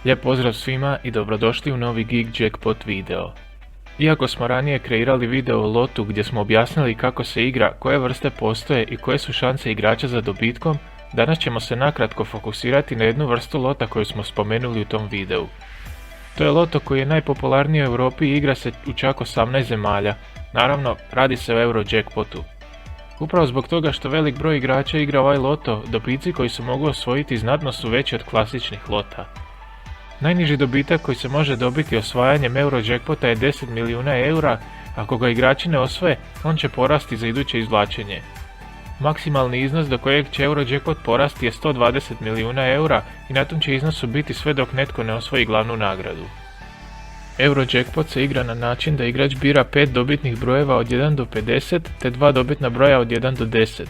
Lijep pozdrav svima i dobrodošli u novi Geek Jackpot video. Iako smo ranije kreirali video o lotu gdje smo objasnili kako se igra, koje vrste postoje i koje su šanse igrača za dobitkom, danas ćemo se nakratko fokusirati na jednu vrstu lota koju smo spomenuli u tom videu. To je loto koji je najpopularniji u Europi i igra se u čak 18 zemalja. Naravno, radi se o Eurojackpotu. Upravo zbog toga što velik broj igrača igra ovaj loto, dobici koji se mogu osvojiti znatno su veći od klasičnih lota. Najniži dobitak koji se može dobiti osvajanjem Eurojackpota je 10 milijuna eura, ako ga igrači ne osvoje, on će porasti za iduće izvlačenje. Maksimalni iznos do kojeg će Eurojackpot porasti je 120 milijuna eura i na tom će iznosu biti sve dok netko ne osvoji glavnu nagradu. Eurojackpot se igra na način da igrač bira 5 dobitnih brojeva od 1 do 50 te 2 dobitna broja od 1 do 10.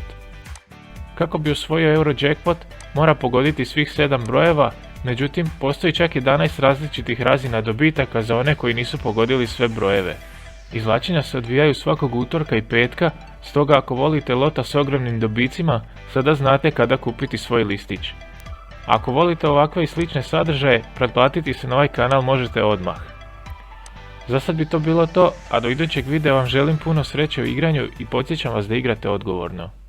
Kako bi osvojio Eurojackpot, mora pogoditi svih 7 brojeva, međutim postoji čak 11 različitih razina dobitaka za one koji nisu pogodili sve brojeve. Izvlačenja se odvijaju svakog utorka i petka, stoga ako volite lota s ogromnim dobicima, sada znate kada kupiti svoj listić. Ako volite ovakve i slične sadržaje, pretplatiti se na ovaj kanal možete odmah. Za sad bi to bilo to, a do idućeg videa vam želim puno sreće u igranju i podsjećam vas da igrate odgovorno.